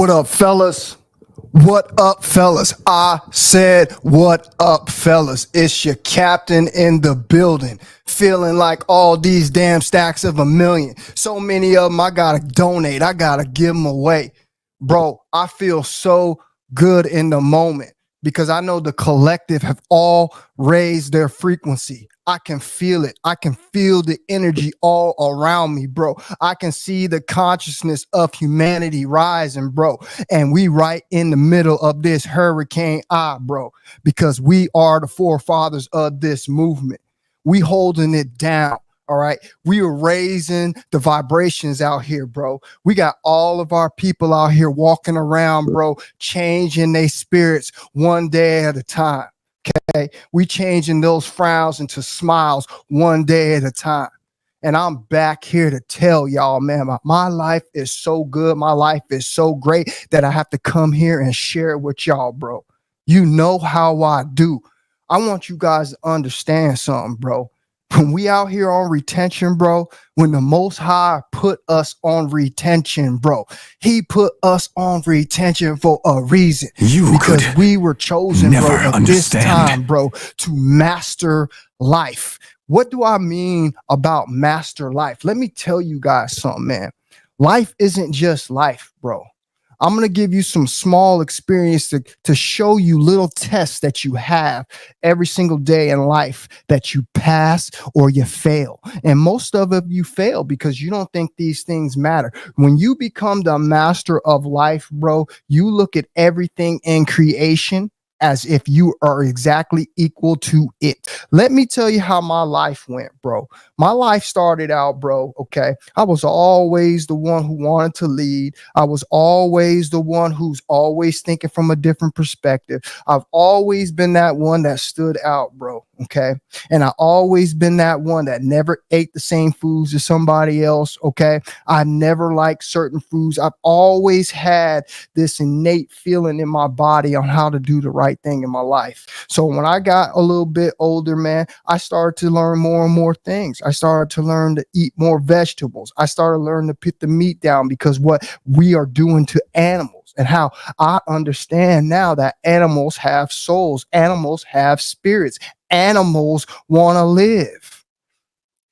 What up, fellas? What up, fellas? I said, what up, fellas? It's your captain in the building, feeling like all these damn stacks of a million. So many of them, I gotta donate. I gotta give them away. Bro, I feel so good in the moment because I know the collective have all raised their frequency. I can feel it. I can feel the energy all around me, bro. I can see the consciousness of humanity rising, bro. And we right in the middle of this hurricane bro, because we are the forefathers of this movement. We holding it down. All right. We are raising the vibrations out here, bro. We got all of our people out here walking around, bro, changing their spirits one day at a time. Okay, we changing those frowns into smiles one day at a time. And I'm back here to tell y'all, man, my life is so good. My life is so great that I have to come here and share it with y'all, bro. You know how I do. I want you guys to understand something, bro. When we out here on retention, bro, when the Most High put us on retention, bro, he put us on retention for a reason. Because we were chosen, bro, at this time, bro, to master life. What do I mean about master life? Let me tell you guys something, man. Life isn't just life, bro. I'm going to give you some small experience to show you little tests that you have every single day in life that you pass or you fail. And most of you fail because you don't think these things matter. When you become the master of life, bro, you look at everything in creation as if you are exactly equal to it. Let me tell you how my life went, bro. My life started out, bro, okay? I was always the one who wanted to lead. I was always the one who's always thinking from a different perspective. I've always been that one that stood out, bro, okay? And I always been that one that never ate the same foods as somebody else, okay? I never liked certain foods. I've always had this innate feeling in my body on how to do the right thing in my life. So when I got a little bit older, man, I started to learn more and more things. I started to learn to eat more vegetables. I started learning to put the meat down because what we are doing to animals and how I understand now that animals have souls, animals have spirits, animals want to live.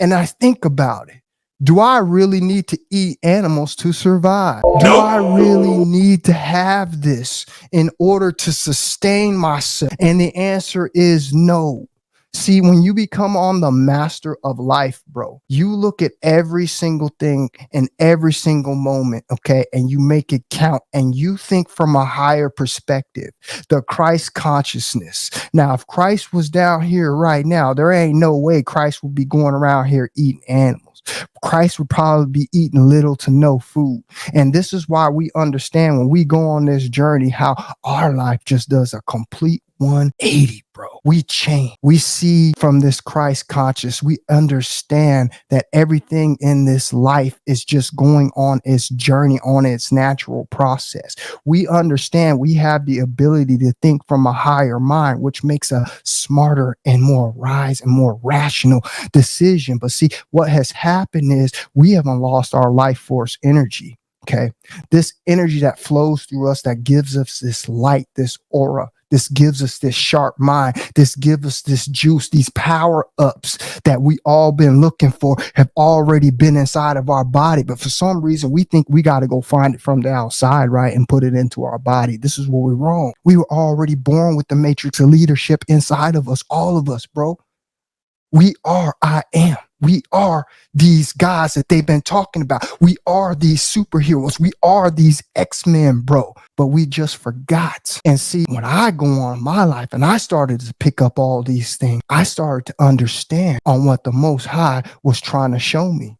And I think about it. Do I really need to eat animals to survive? Do I really need to have this in order to sustain myself? And the answer is no. See, when you become on the master of life, bro, you look at every single thing in every single moment, okay, and you make it count and you think from a higher perspective, the Christ consciousness. Now, if Christ was down here right now, there ain't no way Christ would be going around here eating animals. Christ would probably be eating little to no food. And this is why we understand when we go on this journey, how our life just does a complete 180, bro. We change. We see from this Christ conscious. We understand that everything in this life is just going on its journey, on its natural process. We understand we have the ability to think from a higher mind, which makes a smarter and more wise and more rational decision. But see, what has happened is we haven't lost our life force energy. Okay. This energy that flows through us, that gives us this light, this aura. This gives us this sharp mind. This gives us this juice, these power ups that we all been looking for have already been inside of our body. But for some reason, we think we got to go find it from the outside, right? And put it into our body. This is where we're wrong. We were already born with the matrix of leadership inside of us, all of us, bro. We are, I am. We are these guys that they've been talking about. We are these superheroes. We are these X-Men, bro. But we just forgot. And see, when I go on in my life and I started to pick up all these things, I started to understand on what the Most High was trying to show me.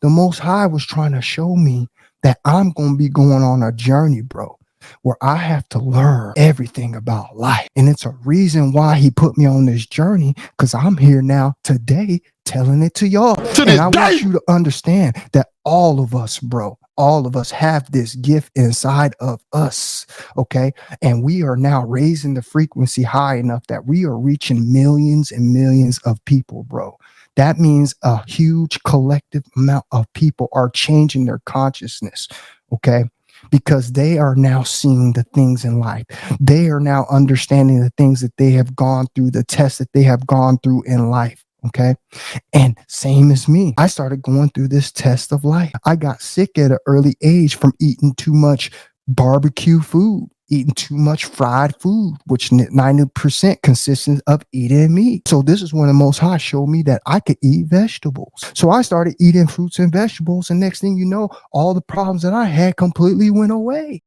The Most High was trying to show me that I'm going to be going on a journey, bro, where I have to learn everything about life. And it's a reason why he put me on this journey, because I'm here now today telling it to y'all. And I want you to understand that all of us, bro, all of us have this gift inside of us, okay? And we are now raising the frequency high enough that we are reaching millions and millions of people, bro. That means a huge collective amount of people are changing their consciousness, okay? because they are now seeing the things in life. They are now understanding the things that they have gone through, the tests that they have gone through in life. Okay. And same as me, I started going through this test of life. I got sick at an early age from eating too much barbecue food, eating too much fried food, which 90% consistent of eating meat. So this is when the Most High showed me that I could eat vegetables. So I started eating fruits and vegetables, and next thing you know, all the problems that I had completely went away.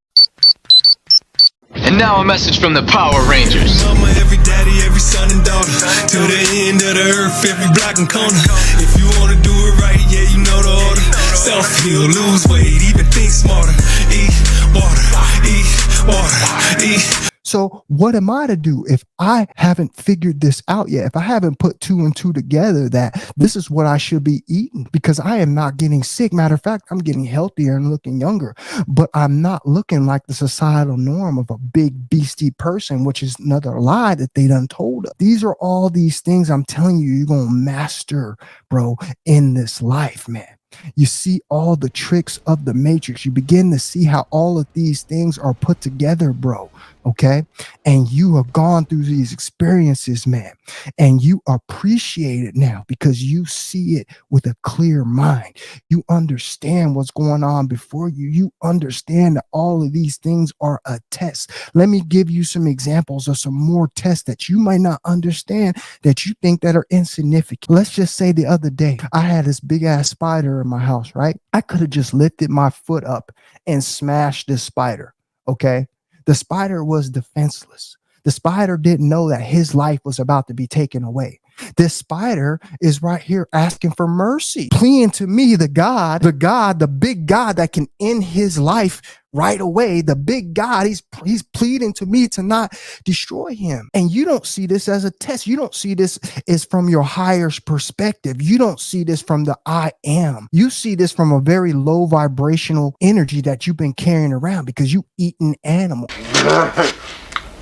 And now a message from the Power Rangers. Mama, every daddy, every son and daughter, to the end of the earth, every block and corner. If you wanna do it right, yeah, you know the order. Self-heal, lose weight, even think smarter. Eat water, eat water, eat. So what am I to do if I haven't figured this out yet? If I haven't put two and two together that this is what I should be eating, because I am not getting sick. Matter of fact, I'm getting healthier and looking younger, but I'm not looking like the societal norm of a big beastie person, which is another lie that they done told us. These are all these things I'm telling you, you're going to master, bro, in this life, man. You see all the tricks of the matrix. You begin to see how all of these things are put together, bro. Okay. And you have gone through these experiences, man, and you appreciate it now because you see it with a clear mind. You understand what's going on before you. You understand that all of these things are a test. Let me give you some examples of some more tests that you might not understand that you think that are insignificant. Let's just say the other day, I had this big ass spider in my house, right? I could have just lifted my foot up and smashed this spider. Okay. The spider was defenseless. The spider didn't know that his life was about to be taken away. This spider is right here asking for mercy, pleading to me, the big God that can end his life right away. The big God, he's pleading to me to not destroy him. And you don't see this as a test. You don't see this as from your higher perspective. You don't see this from the I am. You see this from a very low vibrational energy that you've been carrying around because you eat an animal.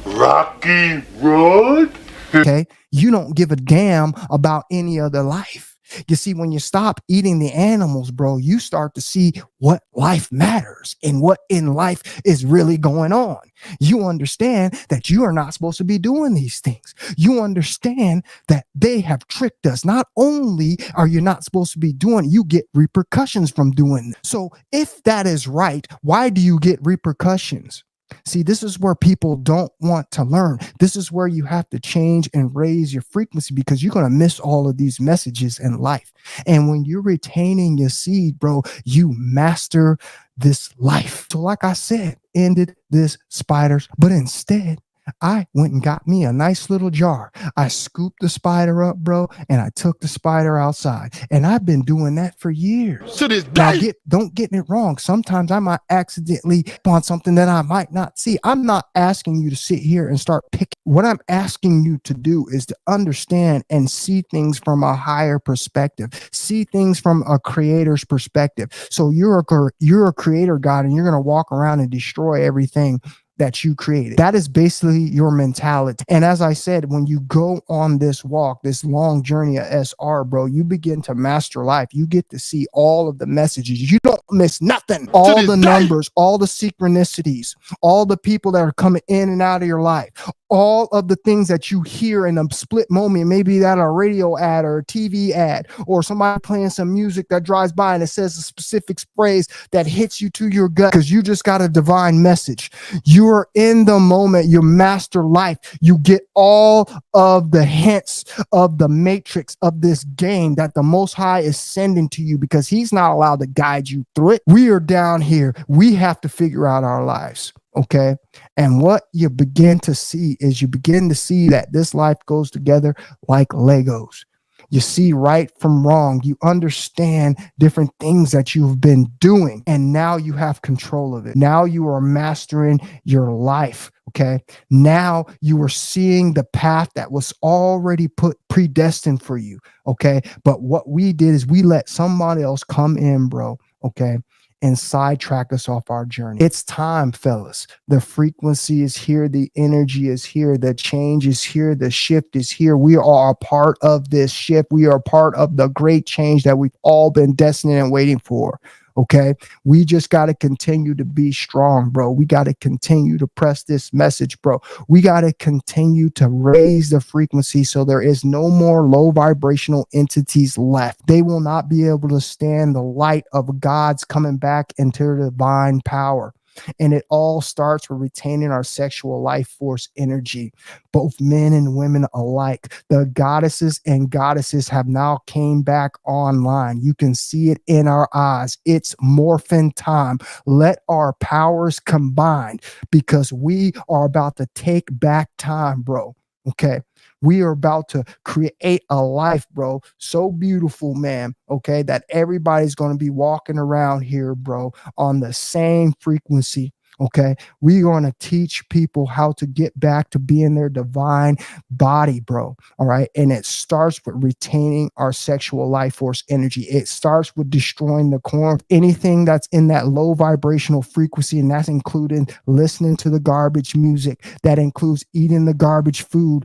Rocky Road? Okay. You don't give a damn about any other life. You see, when you stop eating the animals, bro, you start to see what life matters and what in life is really going on. You understand that you are not supposed to be doing these things. You understand that they have tricked us. Not only are you not supposed to be doing it, you get repercussions from doing it. So if that is right, why do you get repercussions? See, this is where people don't want to learn. This is where you have to change and raise your frequency because you're going to miss all of these messages in life. And when you're retaining your seed, bro, you master this life. So like I said, ended this spiders, but instead, I went and got me a nice little jar. I scooped the spider up, bro, and I took the spider outside. And I've been doing that for years. To this Now, day. don't get me wrong. Sometimes I might accidentally on something that I might not see. I'm not asking you to sit here and start picking. What I'm asking you to do is to understand and see things from a higher perspective. See things from a creator's perspective. So you're a creator, God, and you're going to walk around and destroy everything that you created. That is basically your mentality. And as I said, when you go on this walk, this long journey of SR, bro, you begin to master life. You get to see all of the messages. You don't miss nothing. All the numbers, all the synchronicities, all the people that are coming in and out of your life, all of the things that you hear in a split moment, maybe that a radio ad or a TV ad, or somebody playing some music that drives by and it says a specific phrase that hits you to your gut because you just got a divine message. You are in the moment. You master life. You get all of the hints of the matrix of this game that the Most High is sending to you because he's not allowed to guide you through it. We are down here. We have to figure out our lives. Okay. And what you begin to see is you begin to see that this life goes together like Legos. You see right from wrong. You understand different things that you've been doing. And now you have control of it. Now you are mastering your life. Okay. Now you are seeing the path that was already predestined for you. Okay. But what we did is we let somebody else come in, bro. Okay. And sidetrack us off our journey. It's time, fellas. The frequency is here. The energy is here. The change is here. The shift is here. We are a part of this shift. We are part of the great change that we've all been destined and waiting for. Okay. We just got to continue to be strong, bro. We got to continue to press this message, bro. We got to continue to raise the frequency so there is no more low vibrational entities left. They will not be able to stand the light of God's coming back into the divine power. And it all starts with retaining our sexual life force energy, both men and women alike. The goddesses and goddesses have now came back online. You can see it in our eyes. It's morphin time. Let our powers combine because we are about to take back time, bro. Okay. We are about to create a life, bro, so beautiful, man, okay, that everybody's going to be walking around here, bro, on the same frequency, okay? We're going to teach people how to get back to being their divine body, bro, all right? And it starts with retaining our sexual life force energy. It starts with destroying the core, anything that's in that low vibrational frequency, and that's including listening to the garbage music. That includes eating the garbage food.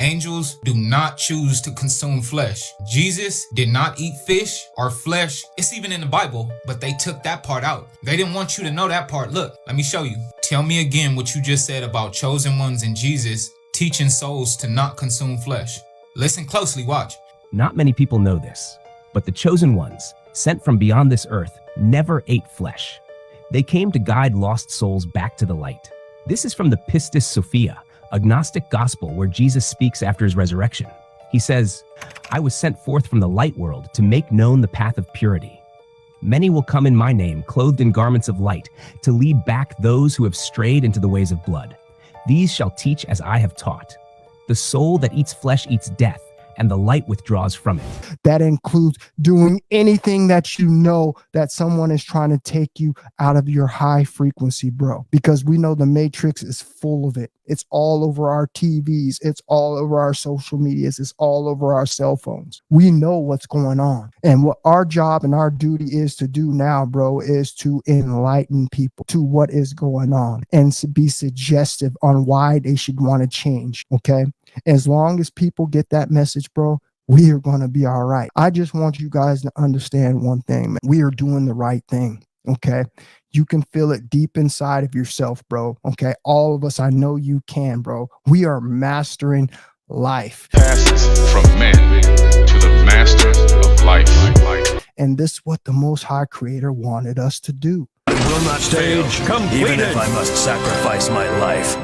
Angels do not choose to consume flesh. Jesus did not eat fish or flesh. It's even in the Bible, but they took that part out. They didn't want you to know that part. Look, let me show you. Tell me again what you just said about chosen ones and Jesus teaching souls to not consume flesh. Listen closely, watch. Not many people know this, but the chosen ones, sent from beyond this earth, never ate flesh. They came to guide lost souls back to the light. This is from the Pistis Sophia, a Gnostic gospel where Jesus speaks after his resurrection. He says, "I was sent forth from the light world to make known the path of purity. Many will come in my name, clothed in garments of light, to lead back those who have strayed into the ways of blood. These shall teach as I have taught. The soul that eats flesh eats death, and the light withdraws from it." That includes doing anything that you know that someone is trying to take you out of your high frequency, bro, because we know the matrix is full of it. It's all over our TVs. It's all over our social medias. It's all over our cell phones. We know what's going on. And what our job and our duty is to do now, bro, is to enlighten people to what is going on and to be suggestive on why they should want to change. Okay. As long as people get that message, bro, we are going to be all right. I just want you guys to understand one thing, man. We are doing the right thing. Okay. You can feel it deep inside of yourself, bro. Okay. All of us, I know you can, bro. We are mastering life. Passes from men to the masters of life. And this is what the Most High Creator wanted us to do. I will not fail, even if I must sacrifice my life.